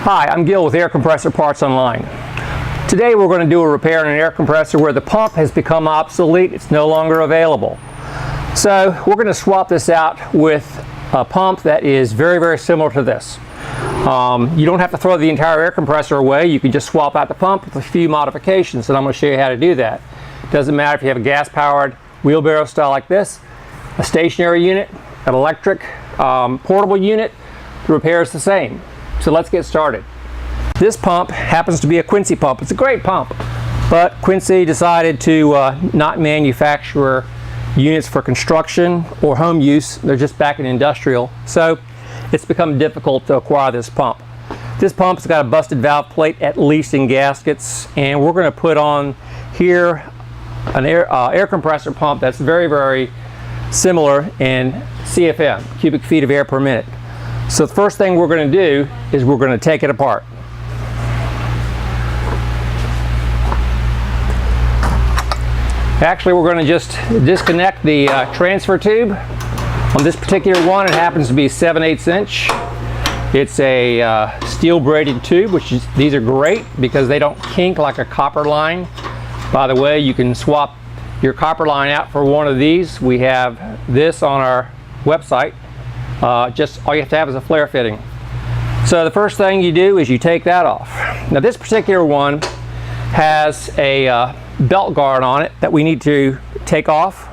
Hi, I'm Gil with Air Compressor Parts Online. Today we're going to do a repair on an air compressor where the pump has become obsolete. It's no longer available. So we're going to swap this out with a pump that is very similar to this. You don't have to throw the entire air compressor away. You can just swap out the pump with a few modifications, and I'm going to show you how to do that. It doesn't matter if you have a gas-powered wheelbarrow style like this, a stationary unit, an electric portable unit. The repair is the same. So let's get started. This pump happens to be a Quincy pump. It's a great pump, but Quincy decided to not manufacture units for construction or home use. They're just back in industrial. So it's become difficult to acquire this pump. This pump's got a busted valve plate, at least in gaskets, and we're going to put on here an air compressor pump that's very similar in CFM, cubic feet of air per minute. So the first thing we're going to do is we're going to take it apart. Actually, we're going to just disconnect the transfer tube. On this particular one, it happens to be 7/8 inch. It's a steel braided tube, these are great because they don't kink like a copper line. By the way, you can swap your copper line out for one of these. We have this on our website. Just all you have to have is a flare fitting. So the first thing you do is you take that off. Now this particular one has a belt guard on it that we need to take off,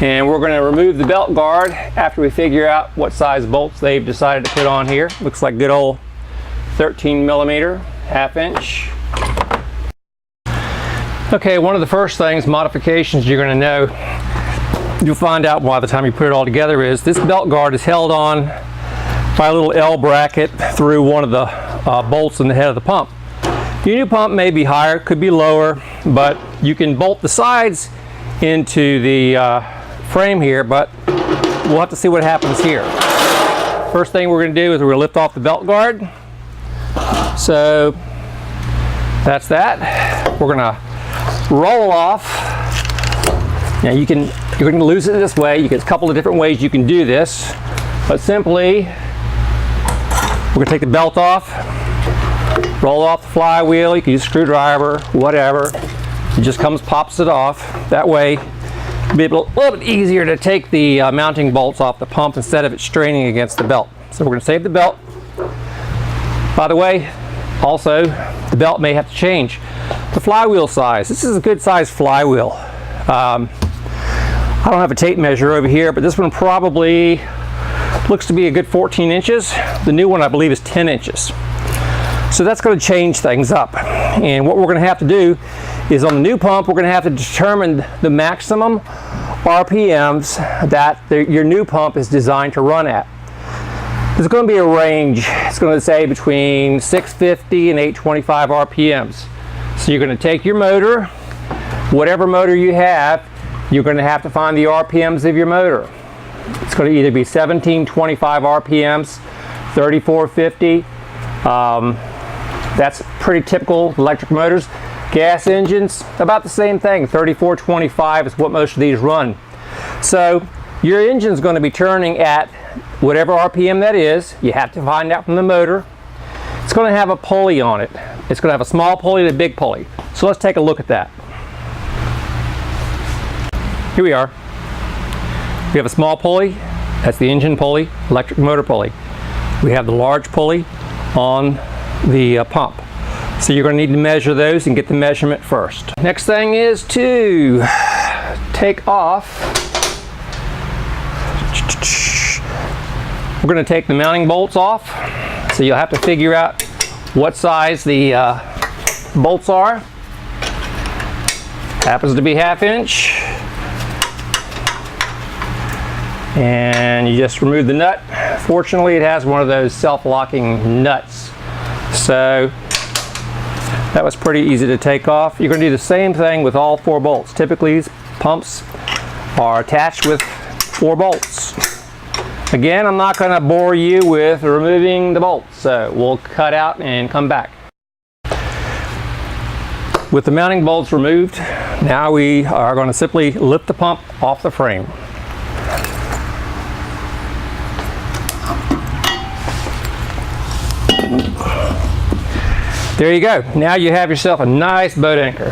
and we're going to remove the belt guard after we figure out what size bolts they've decided to put on here. Looks like good old 13mm, 1/2 inch. Okay, one of the first things, modifications you're going to know, you'll find out by the time you put it all together, is this belt guard is held on by a little L bracket through one of the bolts in the head of the pump. Your new pump may be higher, could be lower, but you can bolt the sides into the frame here, but we'll have to see what happens here. First thing we're going to do is we're going to lift off the belt guard. So that's that. We're going to roll off. Now you're going to lose it this way. You get a couple of different ways you can do this, but simply we're going to take the belt off, roll off the flywheel. You can use a screwdriver, whatever. It just pops it off. That way it'll be a little bit easier to take the mounting bolts off the pump instead of it straining against the belt. So we're going to save the belt. By the way, also the belt may have to change. The flywheel size. This is a good size flywheel. I don't have a tape measure over here, but this one probably looks to be a good 14 inches. The new one I believe is 10 inches. So that's going to change things up. And what we're going to have to do is on the new pump, we're going to have to determine the maximum RPMs that your new pump is designed to run at. There's going to be a range. It's going to say between 650 and 825 RPMs. So you're going to take your motor, whatever motor you have, you're going to have to find the RPMs of your motor. It's going to either be 1725 RPMs, 3450. That's pretty typical electric motors. Gas engines, about the same thing. 3425 is what most of these run. So your engine's going to be turning at whatever RPM that is. You have to find out from the motor. It's going to have a pulley on it. It's going to have a small pulley and a big pulley. So let's take a look at that. Here we are. We have a small pulley, that's the engine pulley, electric motor pulley. We have the large pulley on the pump. So you're going to need to measure those and get the measurement first. Next thing is to take off. We're going to take the mounting bolts off. So you'll have to figure out what size the bolts are. Happens to be 1/2 inch. And you just remove the nut. Fortunately, it has one of those self-locking nuts. So that was pretty easy to take off. You're going to do the same thing with all 4 bolts. Typically, these pumps are attached with 4 bolts. Again, I'm not going to bore you with removing the bolts, so we'll cut out and come back. With the mounting bolts removed, now we are going to simply lift the pump off the frame. There you go. Now you have yourself a nice boat anchor.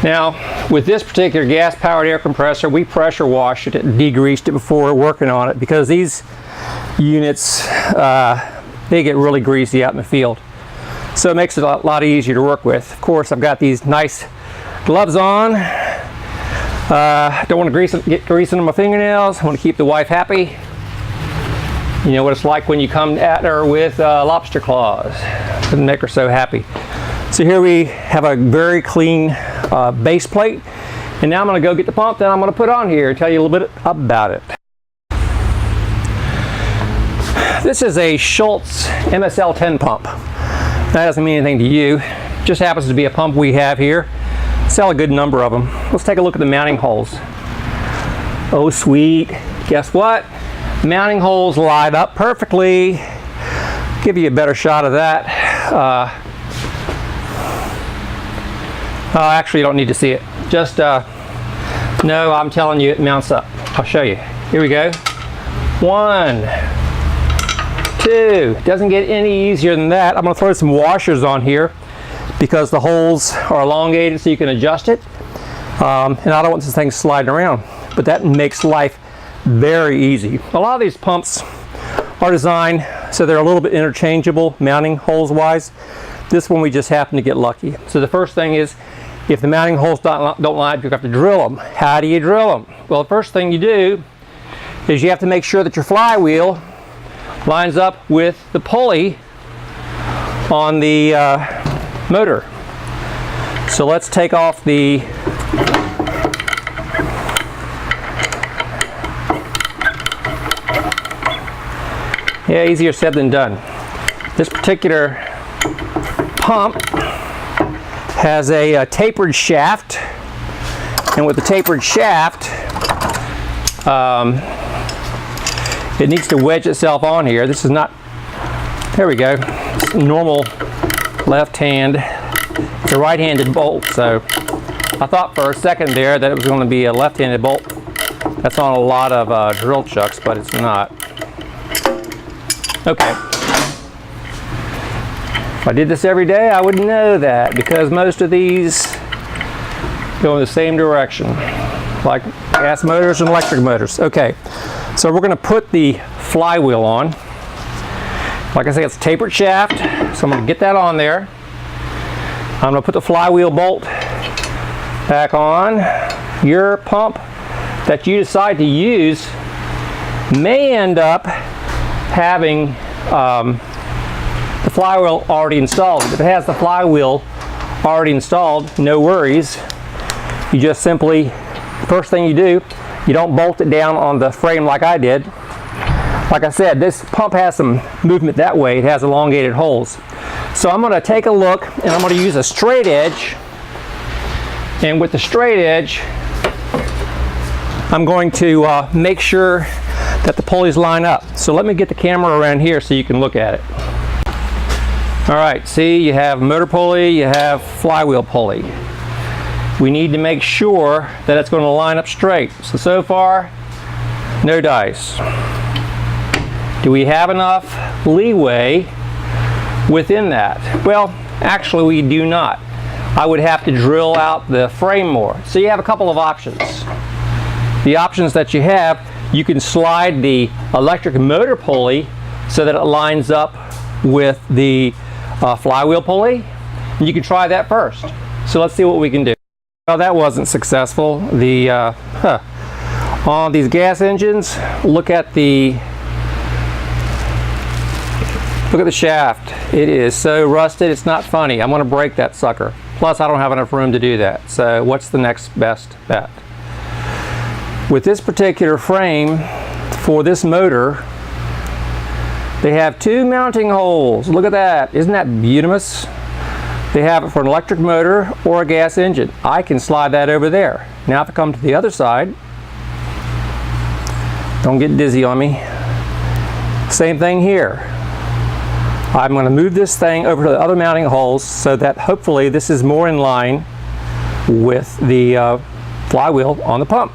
Now, with this particular gas-powered air compressor, we pressure washed it and degreased it before working on it, because these units, they get really greasy out in the field. So it makes it a lot easier to work with. Of course, I've got these nice gloves on. Don't want to get grease under my fingernails. I want to keep the wife happy. You know what it's like when you come at her with lobster claws. Doesn't make her so happy. So here we have a very clean base plate. And now I'm going to go get the pump that I'm going to put on here and tell you a little bit about it. This is a Schultz MSL 10 pump. That doesn't mean anything to you. It just happens to be a pump we have here. Sell a good number of them. Let's take a look at the mounting holes. Oh sweet. Guess what? Mounting holes line up perfectly. Give you a better shot of that. Actually, you don't need to see it. Just no, I'm telling you, it mounts up. I'll show you. Here we go. 1, 2. Doesn't get any easier than that. I'm going to throw some washers on here because the holes are elongated so you can adjust it. And I don't want this thing sliding around, but that makes life very easy. A lot of these pumps are designed so they're a little bit interchangeable mounting holes wise. This one we just happen to get lucky. So the first thing is, if the mounting holes don't line up, you have to drill them. How do you drill them? Well, the first thing you do is you have to make sure that your flywheel lines up with the pulley on the motor. So let's take off the easier said than done. This particular pump has a tapered shaft, and with the tapered shaft, it needs to wedge itself on here. This is not, there we go, it's normal left hand. It's a right-handed bolt, so I thought for a second there that it was going to be a left-handed bolt. That's on a lot of drill chucks, but it's not. Okay. If I did this every day, I would know that, because most of these go in the same direction, like gas motors and electric motors. Okay, so we're going to put the flywheel on. Like I say, it's a tapered shaft, so I'm going to get that on there. I'm going to put the flywheel bolt back on. Your pump that you decide to use may end up having the flywheel already installed. If it has the flywheel already installed, no worries. You just simply, first thing you do, you don't bolt it down on the frame like I did. Like I said, this pump has some movement that way. It has elongated holes. So I'm going to take a look, and I'm going to use a straight edge. And with the straight edge, I'm going to make sure that the pulleys line up. So let me get the camera around here so you can look at it. All right, see, you have motor pulley, you have flywheel pulley. We need to make sure that it's going to line up straight. So far, no dice. Do we have enough leeway within that? Well, actually we do not. I would have to drill out the frame more. So you have a couple of options. The options that you have, you can slide the electric motor pulley so that it lines up with the flywheel pulley. And you can try that first. So let's see what we can do. Well, that wasn't successful. On these gas engines, look at the shaft. It is so rusted, it's not funny. I'm going to break that sucker. Plus, I don't have enough room to do that. So what's the next best bet? With this particular frame, for this motor, they have 2 mounting holes. Look at that. Isn't that beautiful? They have it for an electric motor or a gas engine. I can slide that over there. Now if I come to the other side, don't get dizzy on me. Same thing here. I'm going to move this thing over to the other mounting holes so that hopefully this is more in line with the flywheel on the pump.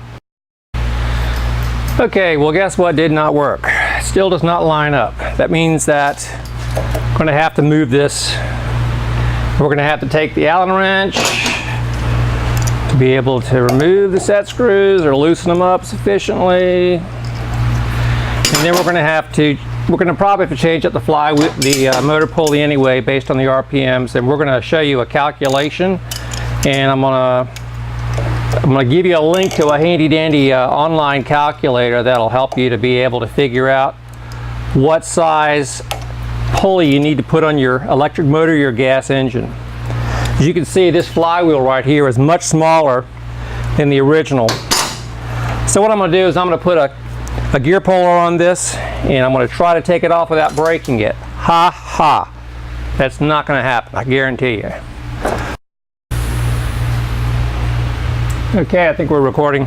Okay, well guess what did not work? It still does not line up. That means that I'm going to have to move this. We're going to have to take the Allen wrench to be able to remove the set screws or loosen them up sufficiently. And then we're going to probably have to change up the motor pulley anyway based on the RPMs, and we're going to show you a calculation, and I'm going to give you a link to a handy dandy online calculator that'll help you to be able to figure out what size pulley you need to put on your electric motor or your gas engine. As you can see, this flywheel right here is much smaller than the original. So what I'm going to do is I'm going to put a gear puller on this, and I'm going to try to take it off without breaking it. Ha ha! That's not going to happen, I guarantee you. Okay, I think we're recording.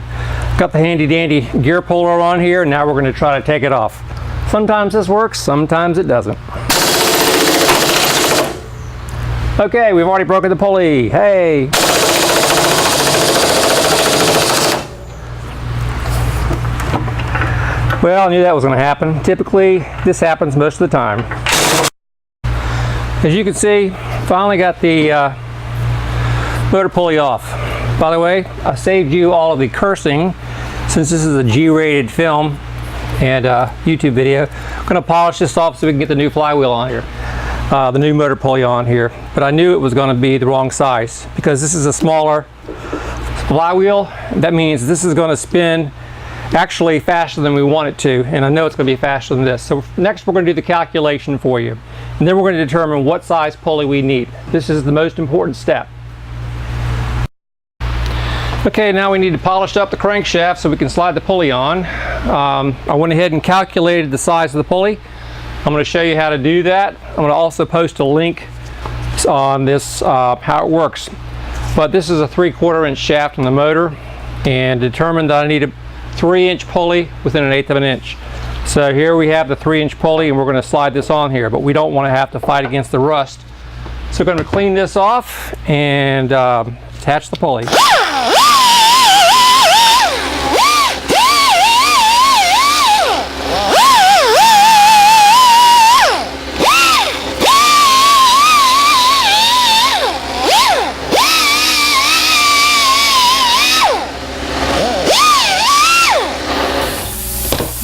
Got the handy dandy gear puller on here. Now we're going to try to take it off. Sometimes this works, sometimes it doesn't. Okay, we've already broken the pulley. Hey! Well, I knew that was going to happen. Typically, this happens most of the time. As you can see, finally got the motor pulley off. By the way, I saved you all of the cursing since this is a G-rated film and YouTube video. I'm going to polish this off so we can get the new flywheel on here, the new motor pulley on here. But I knew it was going to be the wrong size because this is a smaller flywheel. That means this is going to spin actually faster than we want it to, and I know it's going to be faster than this. So next we're going to do the calculation for you, and then we're going to determine what size pulley we need. This is the most important step. Okay, now we need to polish up the crankshaft so we can slide the pulley on. I went ahead and calculated the size of the pulley. I'm going to show you how to do that. I'm going to also post a link on this, how it works. But this is a 3/4 inch shaft on the motor, and determined that I need a 3-inch pulley within 1/8 of an inch. So here we have the 3-inch pulley, and we're going to slide this on here, but we don't want to have to fight against the rust. So we're going to clean this off and attach the pulley.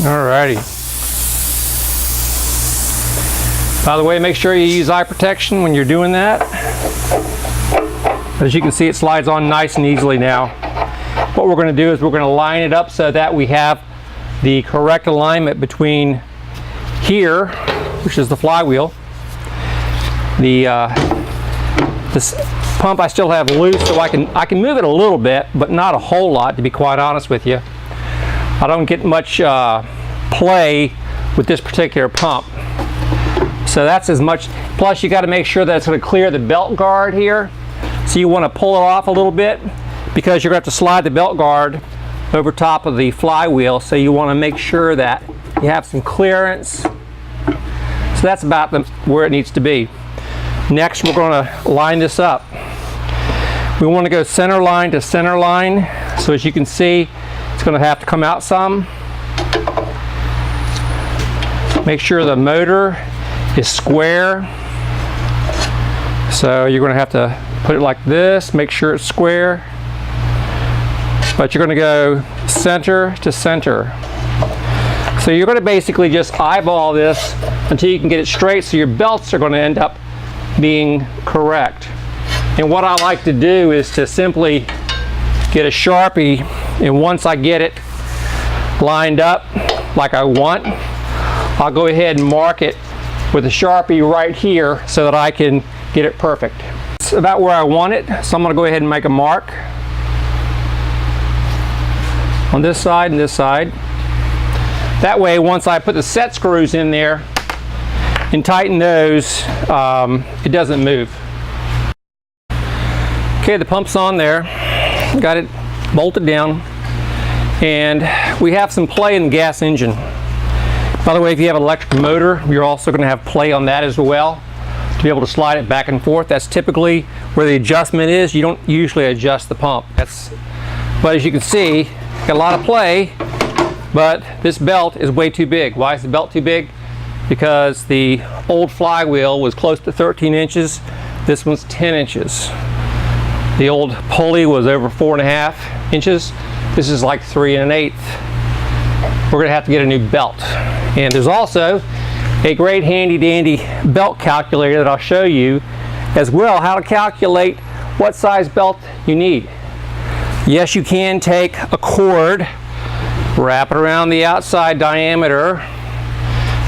Alrighty. By the way, make sure you use eye protection when you're doing that. As you can see, it slides on nice and easily now. What we're going to do is we're going to line it up so that we have the correct alignment between here, which is the flywheel. This pump I still have loose, so I can move it a little bit, but not a whole lot, to be quite honest with you. I don't get much play with this particular pump. So that's as much. Plus you got to make sure that it's going to clear the belt guard here. So you want to pull it off a little bit because you're going to have to slide the belt guard over top of the flywheel. So you want to make sure that you have some clearance. So that's about where it needs to be. Next we're going to line this up. We want to go center line to center line. So as you can see, it's going to have to come out some. Make sure the motor is square. So you're going to have to put it like this, make sure it's square. But you're going to go center to center. So you're going to basically just eyeball this until you can get it straight, so your belts are going to end up being correct. And what I like to do is to simply get a Sharpie, and once I get it lined up like I want, I'll go ahead and mark it with a Sharpie right here so that I can get it perfect. It's about where I want it, so I'm going to go ahead and make a mark on this side and this side. That way, once I put the set screws in there and tighten those, it doesn't move. Okay, the pump's on there. Got it bolted down, and we have some play in the gas engine. By the way, if you have an electric motor, you're also going to have play on that as well to be able to slide it back and forth. That's typically where the adjustment is. You don't usually adjust the pump. But as you can see, got a lot of play but this belt is way too big. Why is the belt too big? Because the old flywheel was close to 13 inches. This one's 10 inches. The old pulley was over 4.5 inches. This is like 3 1/8. We're gonna have to get a new belt. And there's also a great handy dandy belt calculator that I'll show you as well, how to calculate what size belt you need. Yes, you can take a cord, wrap it around the outside diameter,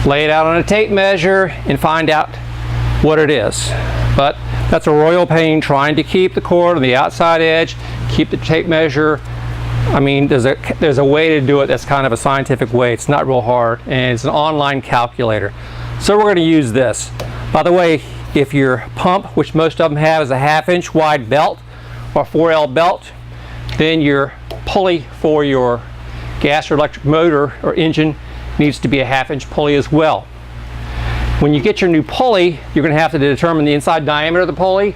lay it out on a tape measure, and find out what it is. But that's a royal pain trying to keep the cord on the outside edge, keep the tape measure. I mean, there's a way to do it that's kind of a scientific way. It's not real hard, and it's an online calculator. So we're going to use this. By the way, if your pump, which most of them have, is a 1/2 inch wide belt or 4L belt, then your pulley for your gas or electric motor or engine needs to be a 1/2 inch pulley as well. When you get your new pulley, you're going to have to determine the inside diameter of the pulley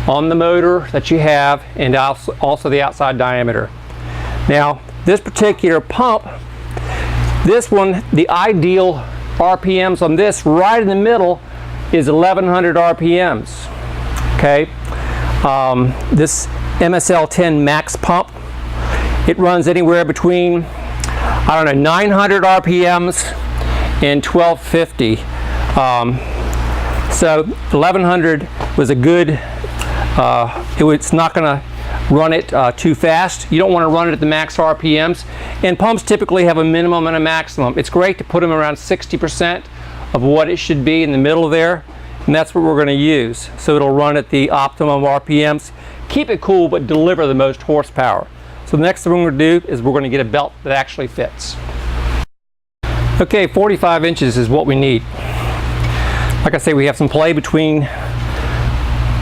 on the motor that you have, and also the outside diameter. Now, this particular pump, this one, the ideal RPMs on this right in the middle is 1100 RPMs. Okay, this MSL 10 Max pump, it runs anywhere between, I don't know, 900 RPMs and 1250. So 1100 was a good, it's not going to run it too fast. You don't want to run it at the max RPMs, and pumps typically have a minimum and a maximum. It's great to put them around 60% of what it should be in the middle there, and that's what we're going to use. So it'll run at the optimum RPMs, keep it cool, but deliver the most horsepower. So the next thing we're going to do is we're going to get a belt that actually fits. Okay, 45 inches is what we need. Like I say, we have some play between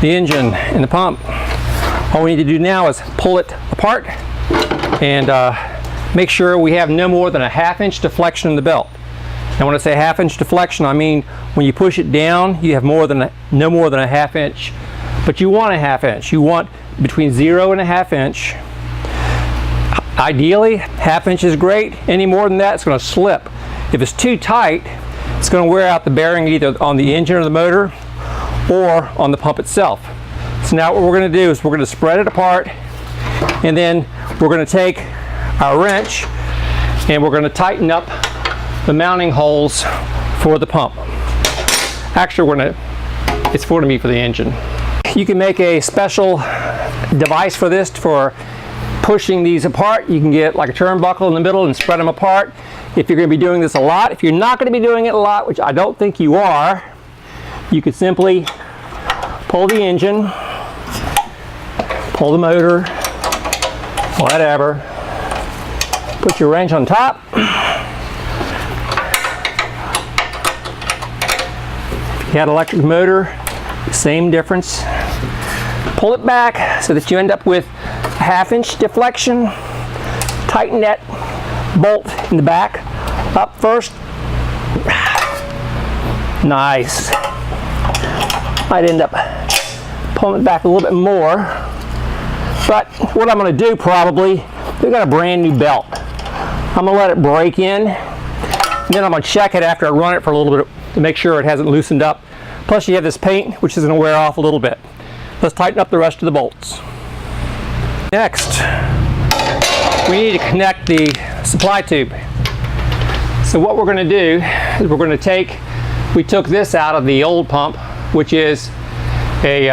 the engine and the pump. All we need to do now is pull it apart and make sure we have no more than a 1/2 inch deflection in the belt. Now when I say 1/2 inch deflection, I mean when you push it down, you have no more than a 1/2 inch, but you want a 1/2 inch. You want between 0 and a 1/2 inch. Ideally, 1/2 inch is great. Any more than that, it's going to slip. If it's too tight, it's going to wear out the bearing either on the engine or the motor or on the pump itself. So now what we're going to do is we're going to spread it apart, and then we're going to take our wrench and we're going to tighten up the mounting holes for the pump. Actually, it's going to be for the engine. You can make a special device for this for pushing these apart. You can get like a turnbuckle in the middle and spread them apart. If you're going to be doing this a lot, if you're not going to be doing it a lot, which I don't think you are, you could simply pull the engine, pull the motor, whatever, put your wrench on top, if you had an electric motor, same difference, pull it back so that you end up with a 1/2 inch deflection, tighten that bolt in the back up first, nice. I'd end up pulling it back a little bit more, but what I'm going to do probably, we've got a brand new belt. I'm going to let it break in, and then I'm going to check it after I run it for a little bit to make sure it hasn't loosened up. Plus you have this paint, which is going to wear off a little bit. Let's tighten up the rest of the bolts. Next, we need to connect the supply tube. So what we're going to do is we're going to we took this out of the old pump, which is a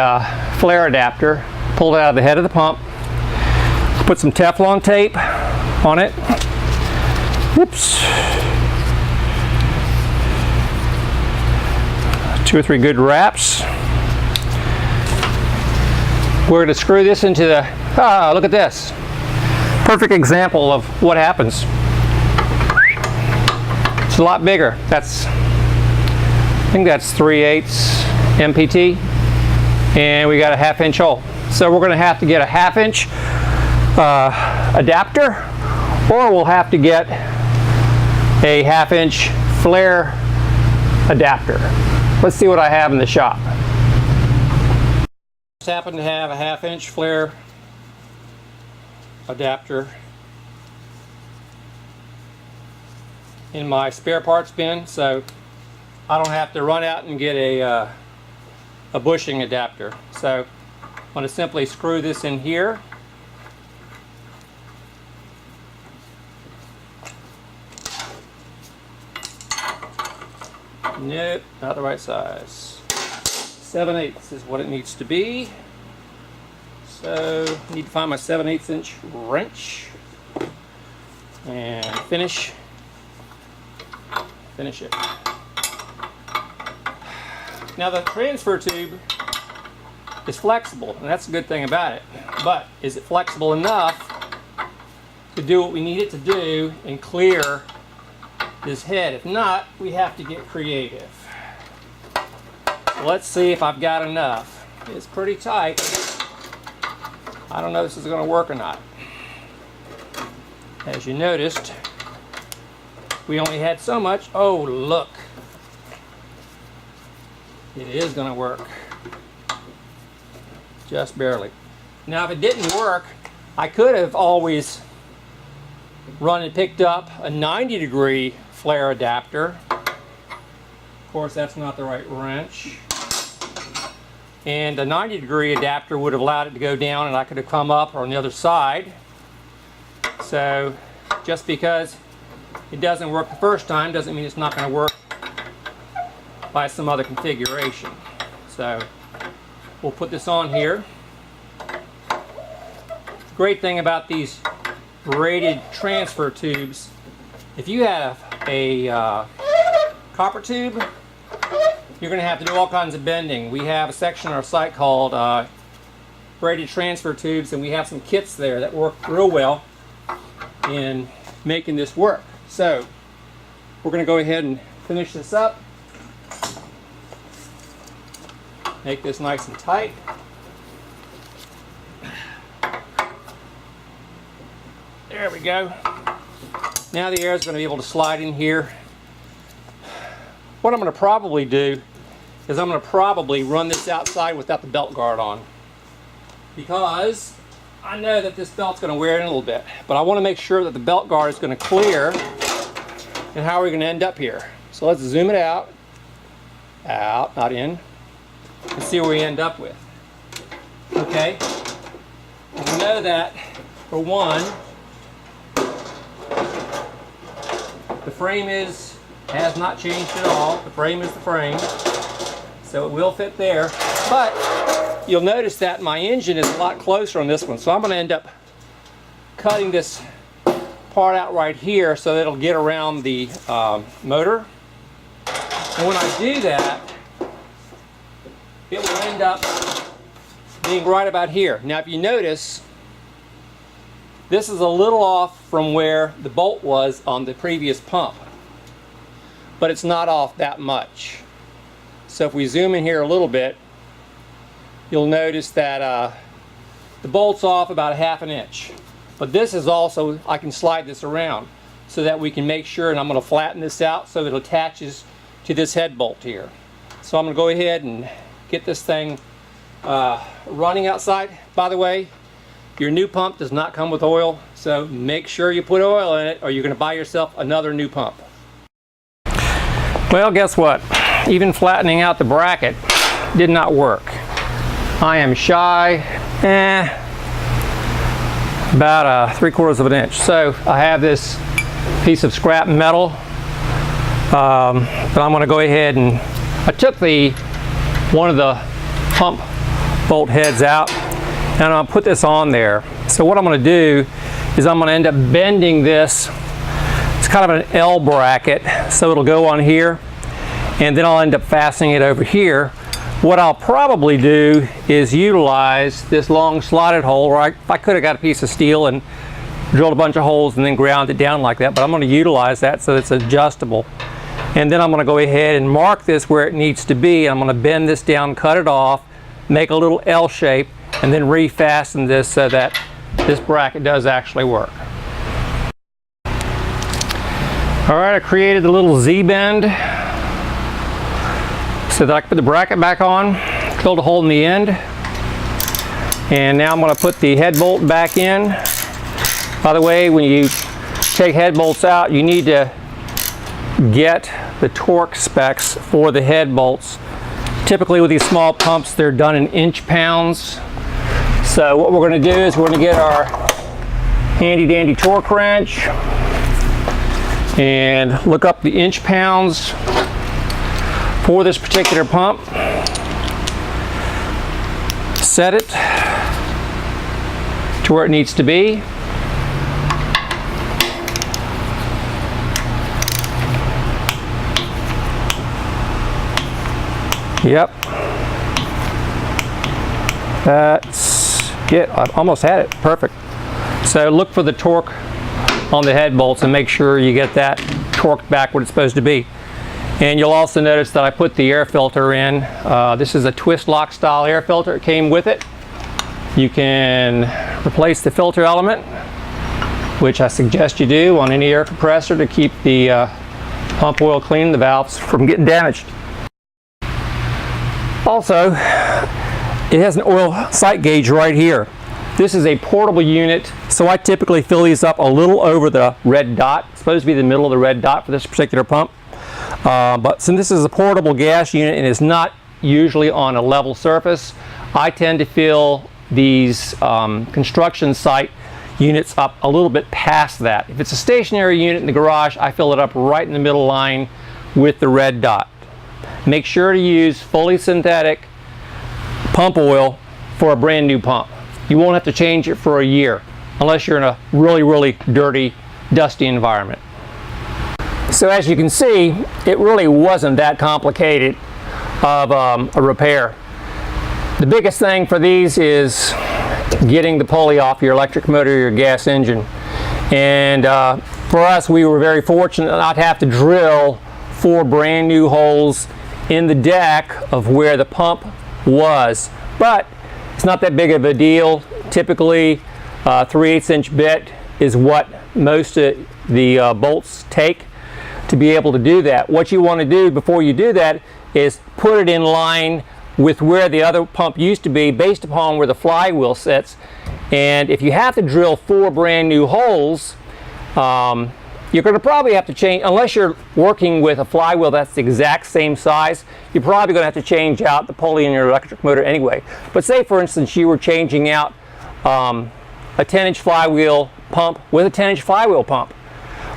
flare adapter, pulled it out of the head of the pump, put some Teflon tape on it. Whoops. 2 or 3 good wraps. We're going to screw this into the, look at this. Perfect example of what happens. It's a lot bigger. I think that's 3/8 MPT, and we got a 1/2 inch hole. So we're going to have to get a 1/2 inch adapter, or we'll have to get a 1/2 inch flare adapter. Let's see what I have in the shop. Just happen to have a 1/2 inch flare adapter. in my spare parts bin, so I don't have to run out and get a bushing adapter. So I'm going to simply screw this in here. Nope, not the right size. 7/8 is what it needs to be. So I need to find my 7/8 inch wrench and finish it. Now the transfer tube is flexible, and that's a good thing about it. But is it flexible enough to do what we need it to do and clear this head? If not, we have to get creative. So let's see if I've got enough. It's pretty tight. I don't know if this is going to work or not. As you noticed, we only had so much. Oh, look. It is going to work. Just barely. Now, if it didn't work, I could have always run and picked up a 90-degree flare adapter. Of course, that's not the right wrench. And a 90-degree adapter would have allowed it to go down, and I could have come up on the other side. So just because it doesn't work the first time doesn't mean it's not going to work by some other configuration. So we'll put this on here. The great thing about these braided transfer tubes, if you have a copper tube, you're going to have to do all kinds of bending. We have a section on our site called braided transfer tubes, and we have some kits there that work real well in making this work. So we're going to go ahead and finish this up. Make this nice and tight. There we go. Now the air is going to be able to slide in here. What I'm going to probably do is I'm going to probably run this outside without the belt guard on, because I know that this belt's going to wear in a little bit, but I want to make sure that the belt guard is going to clear. And how are we going to end up here? So let's zoom it out, not in, and see where we end up with. Okay, we know that for one, the frame has not changed at all. The frame is the frame, so it will fit there. But you'll notice that my engine is a lot closer on this one, so I'm going to end up cutting this part out right here so that it'll get around the motor. And when I do that, it will end up being right about here. Now, if you notice, this is a little off from where the bolt was on the previous pump, but it's not off that much. So if we zoom in here a little bit, you'll notice that the bolt's off about 1/2 inch. But this is also, I can slide this around so that we can make sure, and I'm going to flatten this out so it attaches to this head bolt here. So I'm going to go ahead and get this thing running outside. By the way, your new pump does not come with oil, so make sure you put oil in it or you're going to buy yourself another new pump. Well, guess what? Even flattening out the bracket did not work. I am shy, about 3/4 of an inch. So I have this piece of scrap metal, but I'm going to go ahead and I took one of the pump bolt heads out, and I'll put this on there. So what I'm going to do is I'm going to end up bending this. It's kind of an L bracket, so it'll go on here, and then I'll end up fastening it over here. What I'll probably do is utilize this long slotted hole, or I could have got a piece of steel and drilled a bunch of holes and then ground it down like that, but I'm going to utilize that so it's adjustable. And then I'm going to go ahead and mark this where it needs to be. I'm going to bend this down, cut it off, make a little L shape, and then refasten this so that this bracket does actually work. Alright, I created a little Z-bend so that I can put the bracket back on, drilled a hole in the end, and now I'm going to put the head bolt back in. By the way, when you take head bolts out, you need to get the torque specs for the head bolts. Typically with these small pumps, they're done in inch pounds. So what we're going to do is we're going to get our handy dandy torque wrench and look up the inch pounds for this particular pump. Set it to where it needs to be. Yep. That's it. I've almost had it. Perfect. So look for the torque on the head bolts and make sure you get that torqued back what it's supposed to be. And you'll also notice that I put the air filter in. This is a twist lock style air filter. It came with it. You can replace the filter element, which I suggest you do on any air compressor to keep the pump oil clean, the valves from getting damaged. Also, it has an oil sight gauge right here. This is a portable unit, so I typically fill these up a little over the red dot. It's supposed to be the middle of the red dot for this particular pump. But since this is a portable gas unit and is not usually on a level surface, I tend to fill these construction site units up a little bit past that. If it's a stationary unit in the garage, I fill it up right in the middle line with the red dot. Make sure to use fully synthetic pump oil for a brand new pump. You won't have to change it for a year unless you're in a really dirty, dusty environment. So as you can see, it really wasn't that complicated of a repair. The biggest thing for these is getting the pulley off your electric motor or your gas engine. And for us, we were very fortunate not to have to drill 4 brand new holes in the deck of where the pump was. But it's not that big of a deal. Typically, 3/8 inch bit is what most of the bolts take to be able to do that. What you want to do before you do that is put it in line with where the other pump used to be based upon where the flywheel sits. And if you have to drill 4 brand new holes, you're going to probably have to change, unless you're working with a flywheel that's the exact same size, you're probably going to have to change out the pulley in your electric motor anyway. But say for instance you were changing out a 10-inch flywheel pump with a 10-inch flywheel pump.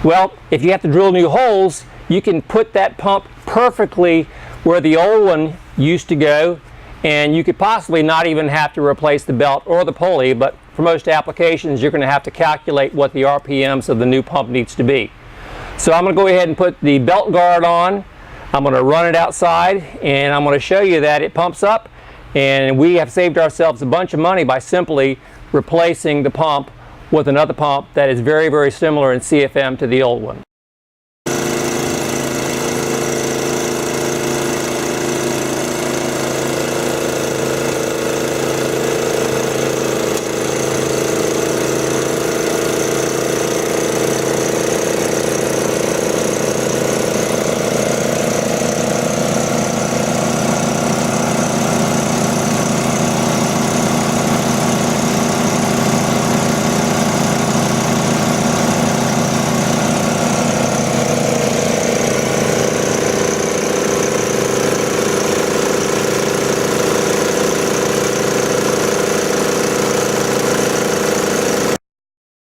Well, if you have to drill new holes, you can put that pump perfectly where the old one used to go, and you could possibly not even have to replace the belt or the pulley, but for most applications you're going to have to calculate what the RPMs of the new pump needs to be. So I'm going to go ahead and put the belt guard on. I'm going to run it outside and I'm going to show you that it pumps up, and we have saved ourselves a bunch of money by simply replacing the pump with another pump that is very similar in CFM to the old one.